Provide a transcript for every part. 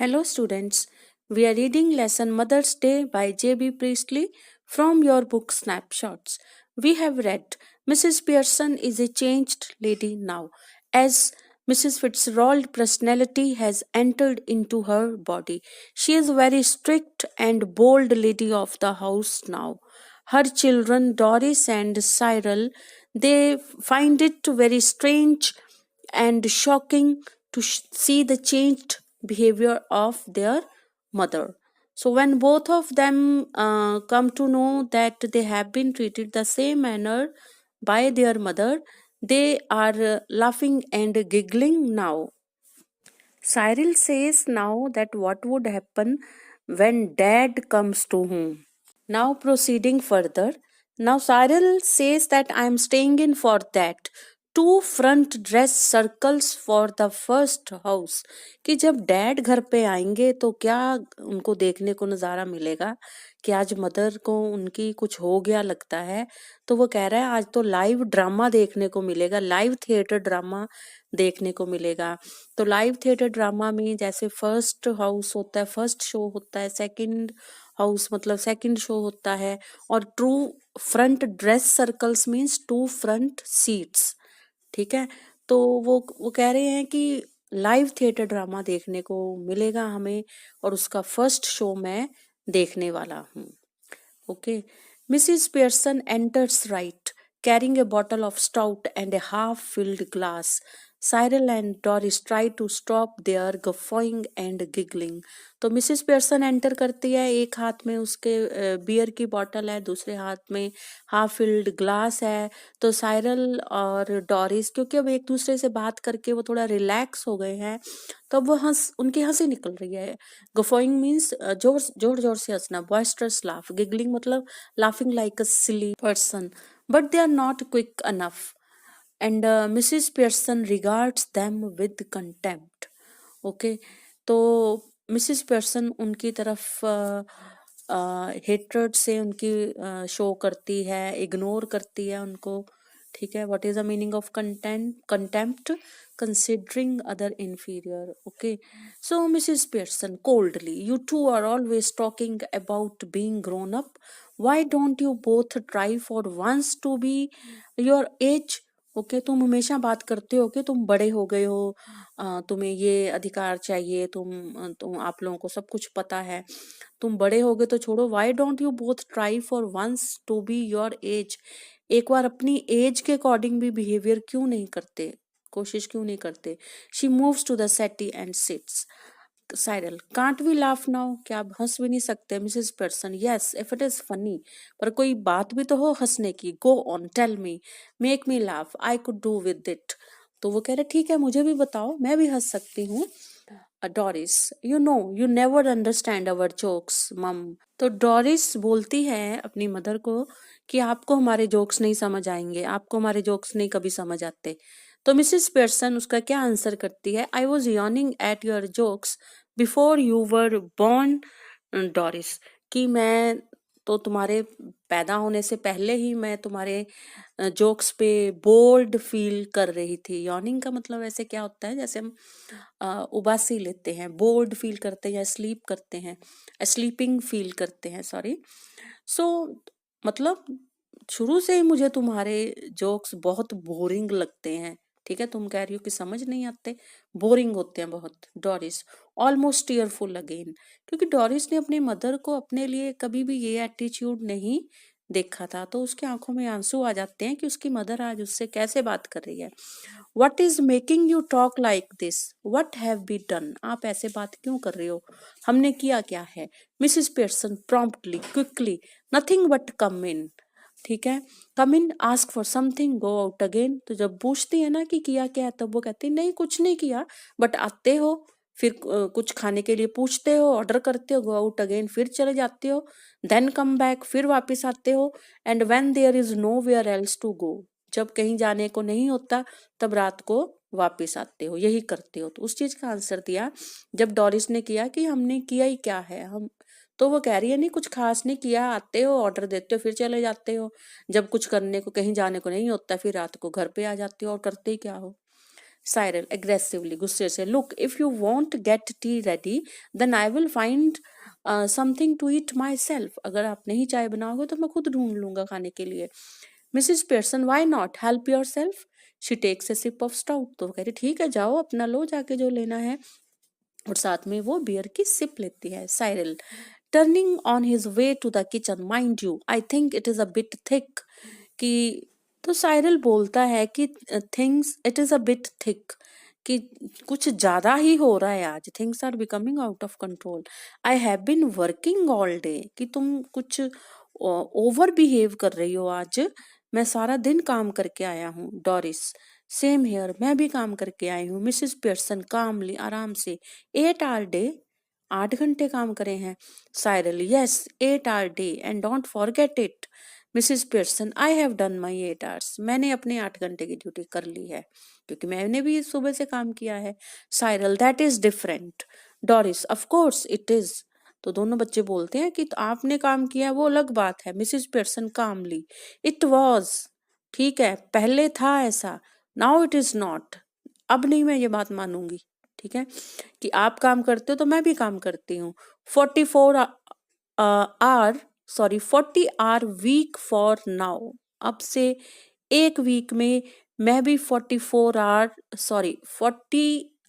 Hello, students. We are reading lesson Mother's Day by J.B. Priestley from your book Snapshots. We have read Mrs. Pearson is a changed lady now, as Mrs. Fitzgerald's personality has entered into her body. She is a very strict and bold lady of the house now. Her children, Doris and Cyril, they find it very strange and shocking to see the changed behavior of their mother. So, when both of them come to know that they have been treated the same manner by their mother, they are laughing and giggling now. Cyril says now that what would happen when dad comes to home. Now proceeding further, now Cyril says that I am staying in for that. Two front dress circles for the first house. कि जब dad घर पे आएंगे तो क्या उनको देखने को नज़ारा मिलेगा कि आज मदर को उनकी कुछ हो गया लगता है। तो वो कह रहा है आज तो लाइव ड्रामा देखने को मिलेगा, लाइव थिएटर ड्रामा देखने को मिलेगा। तो लाइव थिएटर ड्रामा में जैसे फर्स्ट हाउस होता है, फर्स्ट शो होता है, सेकंड हाउस मतलब सेकंड शो होता है, और true front dress circles means two front seats. ठीक है, तो वो कह रहे हैं कि लाइव थिएटर ड्रामा देखने को मिलेगा हमें और उसका फर्स्ट शो मैं देखने वाला हूँ। Okay, Mrs Pearson enters right carrying a bottle of stout and A half filled glass. Cyril and Doris try to stop their guffawing and giggling. तो मिसिस पियर्सन एंटर करती है, एक हाथ में उसके बियर की बॉटल है, दूसरे हाथ में हाफ फिल्ड ग्लास है। तो साइरल और डॉरिस क्योंकि अब एक दूसरे से बात करके वो थोड़ा रिलैक्स हो गए हैं, तो अब वो उनकी हंसी निकल रही है। गफोइंग मीन्स जोर जोर जोर से हंसना, बॉयस्टरस लाफ। गिगलिंग मतलब laughing like a silly person, but they are not quick enough and Mrs Pearson regards them with contempt. Okay, तो मिसिस पियर्सन उनकी तरफ हेट्रेड से उनकी शो करती है, इग्नोर करती है उनको। ठीक है, what is the meaning of contempt? considering other inferior. Okay, so Mrs. Pearson coldly, you two are always talking about being grown up. Why don't you both try for once to be your age? Okay, तुम हमेशा बात करते हो कि तुम बड़े हो गए हो, तुम्हें ये अधिकार चाहिए, तुम आप लोगों को सब कुछ पता है, तुम बड़े हो गए तो छोड़ो। Why don't you both try for once to be your age? एक बार अपनी एज के अकॉर्डिंग भी बिहेवियर क्यों नहीं करते, कोशिश क्यों नहीं करते? She moves to the settee and sits. Cyril, can't we laugh now? क्या आप हंस भी नहीं सकते? Mrs Pearson, yes if it is funny, पर कोई बात भी तो हो हंसने की। Go on, tell me, make me laugh, I could do with it. तो वो कह रहे ठीक है, मुझे भी बताओ, मैं भी हंस सकती हूँ. Doris, you know you never understand our jokes मम. तो डोरिस बोलती है अपनी मदर को कि आपको हमारे जोक्स नहीं समझ आएंगे, आपको हमारे जोक्स नहीं कभी समझ आते. तो मिसेस पियर्सन उसका क्या आंसर करती है? I was yawning at your jokes before you were born Doris. कि मैं तो तुम्हारे पैदा होने से पहले ही मैं तुम्हारे जोक्स पे बोर्ड फील कर रही थी. यॉर्निंग का मतलब ऐसे क्या होता है, जैसे हम उबासी लेते हैं, बोर्ड फील करते हैं या स्लीप करते हैं, स्लीपिंग फील करते हैं, सॉरी. सो मतलब शुरू से ही मुझे तुम्हारे जोक्स बहुत बोरिंग लगते हैं. ठीक है, तुम कह रही हो कि समझ नहीं आते, बोरिंग होते हैं बहुत. डोरिस ऑलमोस्ट टीयरफुल अगेन, क्योंकि डोरिस ने अपने मदर को अपने लिए कभी भी ये एटीट्यूड नहीं देखा था, तो उसकी आंखों में आंसू आ जाते हैं कि उसकी मदर आज उससे कैसे बात कर रही है. What is making you talk like this? What have be done? आप ऐसे बात क्यों कर रहे हो? हमने किया क्या है? Mrs Pearson promptly, quickly, nothing but come in. ठीक है, come in, ask for something, go out again. तो जब पूछती है ना कि किया क्या है, तब वो कहती है नहीं कुछ नहीं किया, बट आते हो, फिर कुछ खाने के लिए पूछते हो, ऑर्डर करते हो, गो आउट अगेन, फिर चले जाते हो, देन कम बैक, फिर वापस आते हो, and when there is nowhere else to go, जब कहीं जाने को नहीं होता तब रात को वापस आते हो, यही करते हो. तो उस चीज का आंसर दिया जब डोरिस ने किया कि हमने किया ही क्या है हम. तो वो कह रही है नहीं कुछ खास नहीं किया, आते हो, ऑर्डर देते हो, फिर चले जाते हो, जब कुछ करने को कहीं जाने को नहीं होता फिर रात को घर पे आ जाते हो और करते ही क्या हो. साइरल एग्रेसिवली, गुस्से से, look if you won't get tea ready then I will find something to eat my self, अगर आप नहीं चाय बनाओगे तो मैं खुद ढूंढ लूंगा खाने के लिए। Mrs Pearson why not, help yourself. She takes a sip of stout, तो वो कह रही ठीक है जाओ अपना लो जाके जो लेना है, और साथ में वो बियर की सिप लेती है। Cyril turning on his way to the kitchen, mind you I think it is a bit thick, कि तो साइरल बोलता है कि things it is a bit thick, कि कुछ ज्यादा ही हो रहा है आज, things are becoming out of control. I have been working all day, कि तुम कुछ ओवर बिहेव कर रही हो आज, मैं सारा दिन काम करके आया हूँ। डॉरिस सेम हेयर, मैं भी काम करके आई हूँ। मिसिस पियर्सन कामली, आराम से, 8 आवर डे, 8 घंटे काम करे हैं। Cyril yes 8 hour day and don't forget it. Mrs Pearson I have done my 8 hours, मैंने अपने 8 घंटे की ड्यूटी कर ली है, क्योंकि मैंने भी सुबह से काम किया है। Cyril that is different. Doris of course it is, तो दोनों बच्चे बोलते हैं कि तो आपने काम किया वो अलग बात है। Mrs Pearson calmly, it was, ठीक है पहले था ऐसा, नाउ इट इज नॉट, अब नहीं मैं ये बात मानूंगी, ठीक है, कि आप काम करते हो तो मैं भी काम करती हूँ। 44 hour sorry 40 hour week for now, अब से एक वीक में मैं भी 40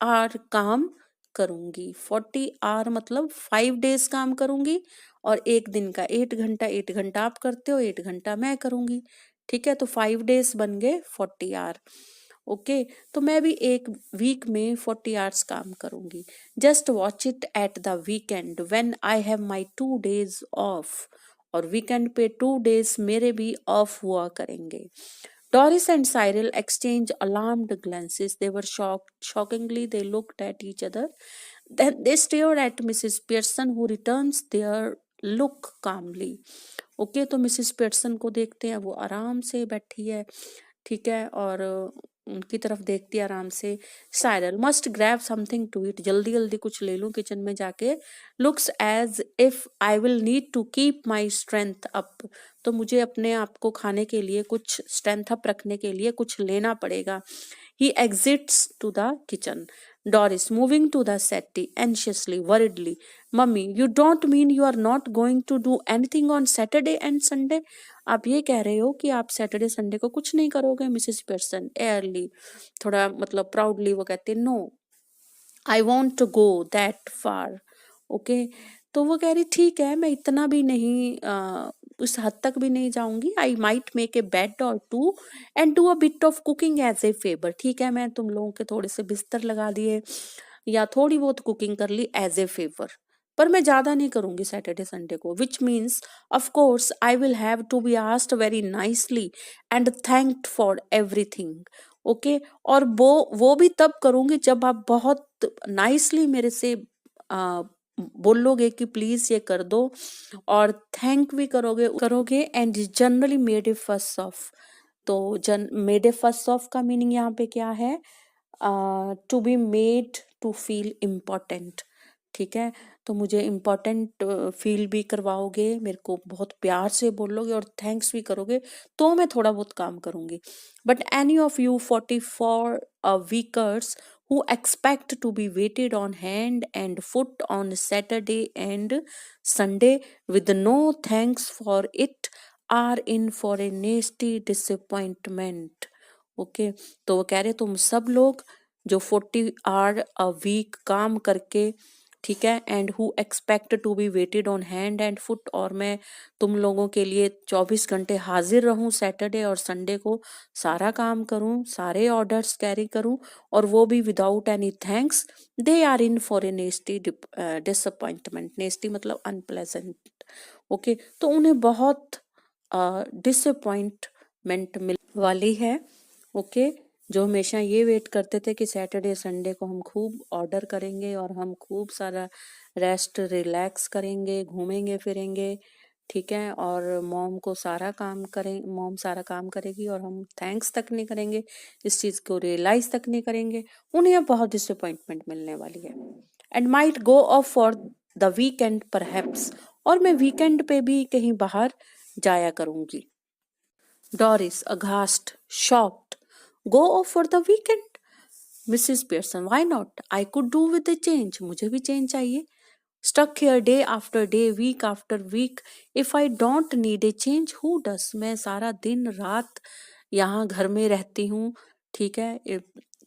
आवर काम करूंगी। 40 आवर मतलब 5 डेज काम करूंगी, और एक दिन का 8 घंटा, 8 घंटा आप करते हो, 8 घंटा मैं करूंगी, ठीक है, तो 5 डेज बन गए 40 आवर। ओके, तो मैं भी एक वीक में 40 आवर्स काम करूंगी। Just watch it at the weekend when I have my 2 days of, और वीकेंड पे 2 डेज मेरे भी ऑफ हुआ करेंगे। Doris and Cyril exchanged alarmed glances. They were shocked. Shockingly, they looked at each other. Then they stared at Mrs. Pearson, who returns their look calmly. Okay, तो Mrs Pearson को देखते हैं, वो आराम से बैठी है, ठीक है, और उनकी तरफ देखती है आराम से। Cyril must grab something to eat, जल्दी जल्दी कुछ ले लूं किचन में जाके। Looks as if I will need to keep my strength up, तो मुझे अपने आप को खाने के लिए कुछ स्ट्रेंथ अप रखने के लिए कुछ लेना पड़ेगा। He exits to the kitchen. Doris moving to the settee anxiously worriedly, mummy you don't mean you are not going to do anything on Saturday and Sunday, आप ये कह रहे हो कि आप सैटरडे संडे को कुछ नहीं करोगे। मिसेस पियर्सन एयरली, थोड़ा मतलब प्राउडली वो कहते हैं, no I want to go that far. Okay, तो वो कह रही ठीक है मैं इतना भी नहीं उस हद तक भी नहीं जाऊंगी। I might make a bed or two and do a bit of cooking as a favour, ठीक है मैं तुम लोगों के थोड़े से बिस्तर लगा दिए या थोड़ी बहुत कुकिंग कर ली एज ए फेवर, पर मैं ज्यादा नहीं करूंगी सैटरडे संडे को। Which means of course I will have to be asked very nicely and thanked for everything. Okay, और वो भी तब करूंगी जब आप बहुत नाइसली मेरे से बोलोगे कि प्लीज ये कर दो, और थैंक भी करोगे एंड जनरली मेड ए फस ऑफ। तो मेड ए फस ऑफ का मीनिंग यहाँ पे क्या है? To be made to feel important, ठीक है, तो मुझे इम्पोर्टेंट फील भी करवाओगे, मेरे को बहुत प्यार से बोलोगे और थैंक्स भी करोगे, तो मैं थोड़ा बहुत काम करूंगी। But any of you 44 वीकर्स who expect to be waited on hand and foot on Saturday and Sunday with no thanks for it are in for a nasty disappointment. Okay, तो वो कह रहे तुम सब लोग जो 40 आवर अ वीक काम करके, ठीक है, and who expect to be waited on hand and foot, और मैं तुम लोगों के लिए 24 घंटे हाजिर रहूं सैटरडे और संडे को, सारा काम करूं, सारे ऑर्डर्स कैरी करूं, और वो भी without any thanks, they are in for a nasty disappointment. Nasty मतलब अनप्लेजेंट। ओके, तो उन्हें बहुत डिसअपॉइंटमेंट मिल वाली है। ओके, जो हमेशा ये वेट करते थे कि सैटरडे संडे को हम खूब ऑर्डर करेंगे और हम खूब सारा रेस्ट रिलैक्स करेंगे, घूमेंगे फिरेंगे, ठीक है, और मॉम सारा काम करेगी और हम थैंक्स तक नहीं करेंगे, इस चीज को रियलाइज तक नहीं करेंगे, उन्हें अब बहुत डिसअपॉइंटमेंट मिलने वाली है। And might go of for the weekend perhaps, और मैं वीकेंड पे भी कहीं बाहर जाया करूंगी। Doris अघास्ट, shocked, go of for the weekend, Mrs Pearson, why not, I could do with the change, मुझे भी चेंज चाहिए. Stuck here day after day, week after week. If I don't need a change, who does? मैं सारा दिन रात यहाँ घर में रहती हूँ, ठीक है.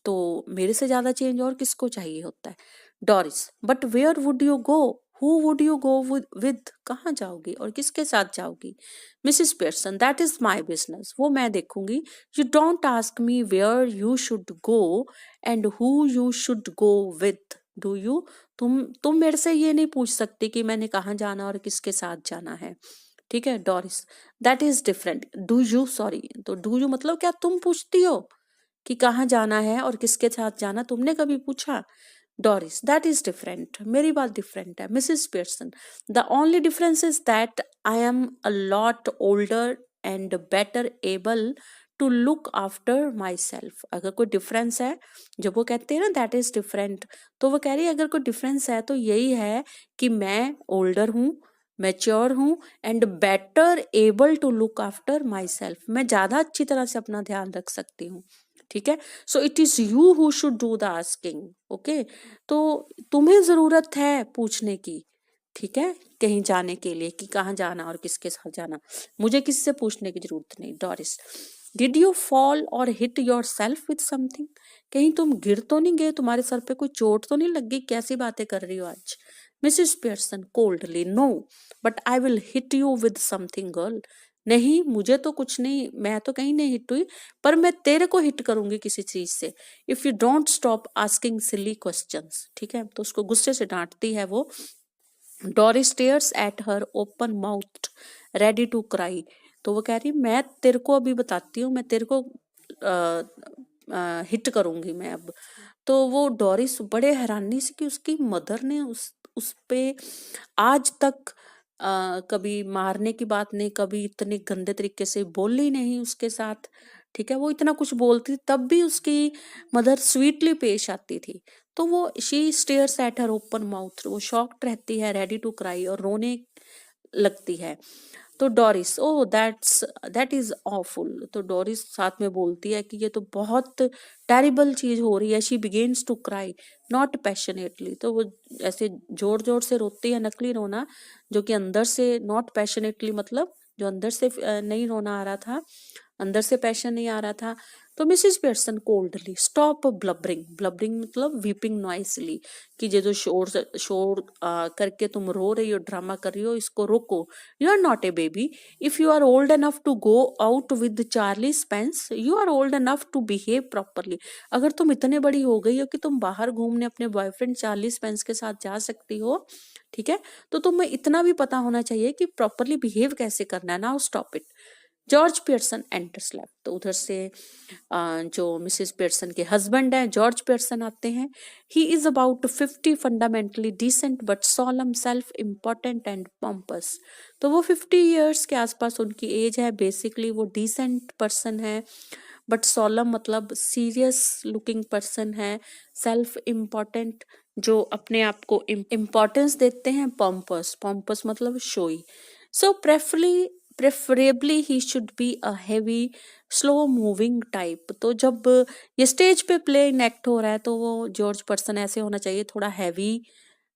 तो मेरे से ज्यादा चेंज और किसको चाहिए होता है. Doris, but where would you go, who would you go with, कहाँ जाओगी और किसके साथ जाओगी. Mrs Pearson, that is my business, वो मैं देखूंगी. You don't ask me where you should go and who you should go with, do you. तुम मेरे से ये नहीं पूछ सकते कि मैंने कहाँ जाना और किसके साथ जाना है, ठीक है. Doris, that is different. Do you, sorry, तो डू यू मतलब क्या तुम पूछती हो कि कहाँ जाना है और किसके साथ जाना, तुमने कभी पूछा. डॉरिस, दैट इज डिफरेंट, मेरी बात डिफरेंट है. Mrs Pearson, the only difference is that I am a lot older and better able to look after my self. अगर कोई डिफरेंस है, जब वो कहते हैं ना दैट इज डिफरेंट, तो वो कह रही है अगर कोई डिफरेंस है तो यही है कि मैं ओल्डर हूँ, मैच्योर हूँ, and better able to look after my self, मैं ज्यादा अच्छी तरह से अपना ध्यान रख सकती हूँ, ठीक है. So it is you who should do the asking, okay. तो तुम्हें जरूरत है पूछने की, ठीक है, कहीं जाने के लिए कि कहाँ जाना और किसके साथ जाना, मुझे किससे पूछने की जरूरत नहीं. डॉरिस, डिड यू फॉल और hit your self with something, कहीं तुम गिर तो नहीं गए, तुम्हारे सर पे कोई चोट तो नहीं लग गई, कैसी बातें कर रही हो आज. Mrs Pearson coldly, no, but I will hit you with something girl. नहीं, मुझे तो कुछ नहीं, मैं तो कहीं नहीं हिट हुई, पर मैं तेरे को हिट करूंगी किसी चीज से. If you don't stop asking silly questions, ठीक है. तो उसको गुस्से से डांटती है वो. Doris stares at her open mouth ready to cry. तो वो कह रही मैं तेरे को अभी बताती हूँ, मैं तेरे को हिट करूंगी मैं अब. तो वो डोरिस बड़े हैरानी से कि उसकी मदर ने उस पे आज तक कभी मारने की बात नहीं, कभी इतने गंदे तरीके से बोली नहीं उसके साथ, ठीक है. वो इतना कुछ बोलती तब भी उसकी मदर स्वीटली पेश आती थी. तो वो she stairs at her open mouth, वो शॉक्ड रहती है, रेडी टू क्राई, और रोने लगती है. तो Doris, oh that is awful, तो डोरिस साथ में बोलती है कि ये तो बहुत टेरिबल चीज हो रही है. She begins to cry not passionately, तो वो ऐसे जोर जोर से रोती है, नकली रोना, जो कि अंदर से, नॉट पैशनेटली मतलब जो अंदर से नहीं रोना आ रहा था, अंदर से पैशन नहीं आ रहा था. तो मिसिस पियर्सन कोल्डली, स्टॉप ब्लबरिंग, ब्लबरिंग मतलब वीपिंग नॉइसली, कि ये जो शोर शोर करके तुम रो रही हो, ड्रामा कर रही हो, इसको रोको. You are not a baby. If you are old enough to go out with Charlie Spence, you are old enough to behave properly. अगर तुम इतने बड़ी हो गई हो कि तुम बाहर घूमने अपने बॉयफ्रेंड चार्ली स्पेंस के साथ जा सकती हो, ठीक है, तो तुम्हें इतना भी पता होना चाहिए कि प्रॉपरली बिहेव कैसे करना है. Now stop it. George Pearson enters lab. तो उधर से जो मिसिस पियर्सन के हस्बैंड हैं जॉर्ज पियर्सन आते हैं. He is about 50, fundamentally decent but solemn, self important and pompous. तो वो 50 ईयर्स के आसपास उनकी एज है. बेसिकली वो डिसेंट पर्सन है, बट सॉलम मतलब सीरियस लुकिंग पर्सन है. सेल्फ इम्पोर्टेंट, जो अपने आप को इम्पोर्टेंस देते हैं. पॉम्पस, पॉम्पस मतलब showy. So preferably he should be a heavy slow moving type. तो जब ये स्टेज पे प्ले इनेक्ट हो रहा है तो वो जॉर्ज पर्सन ऐसे होना चाहिए, थोड़ा हैवी,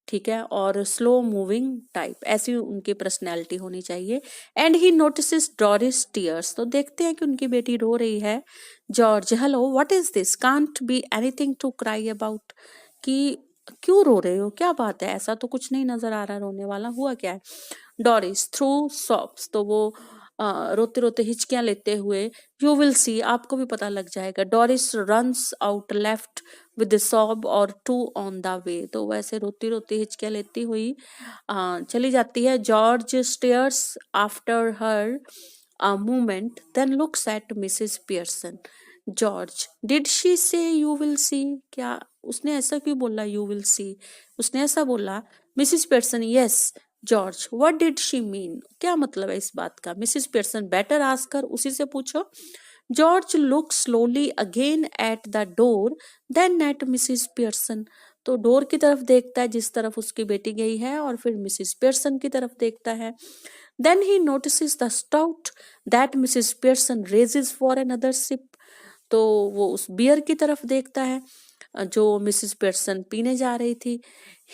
ठीक है, और स्लो मूविंग टाइप, ऐसी उनकी पर्सनैलिटी होनी चाहिए. And he notices Doris tears. तो देखते हैं कि उनकी बेटी रो रही है. George, hello, what is this, can't be anything to cry about, कि क्यों रो रहे हो, क्या बात है, ऐसा तो कुछ नहीं नजर आ रहा रोने वाला, हुआ क्या है. Doris through soft. तो वो रोते रोते हिचकियां लेते हुए, यू विल सी, आपको भी पता लग जाएगा. Doris runs out left with sob और टू ऑन द वे. तो वैसे रोती रोती हिचकियां लेती हुई चली जाती है. George stairs after her a moment, then looks at Mrs. Pearson. George, did she से यू विल सी, क्या उसने ऐसा क्यों बोला, यू विल सी, उसने ऐसा बोला. Mrs Pearson, yes. George, what did she mean, क्या मतलब है इस बात का. Mrs Pearson, better ask her, उसी से पूछो. George look slowly again at the door then at Mrs Pearson. तो डोर की तरफ देखता है जिस तरफ उसकी बेटी गई है, और फिर मिसिस पियर्सन की तरफ देखता है. Then he notices the stout that Mrs. Pearson raises for another sip. तो वो उस बियर की तरफ देखता है. जो मिसेस पेयरसन पीने जा रही थी।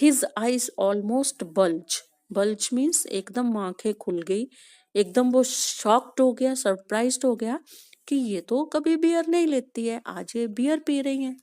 His eyes almost bulge, bulge means एकदम आंखें खुल गई, एकदम वो शॉक्ड हो गया, सरप्राइज्ड हो गया कि ये तो कभी बियर नहीं लेती है, आज ये बियर पी रही हैं।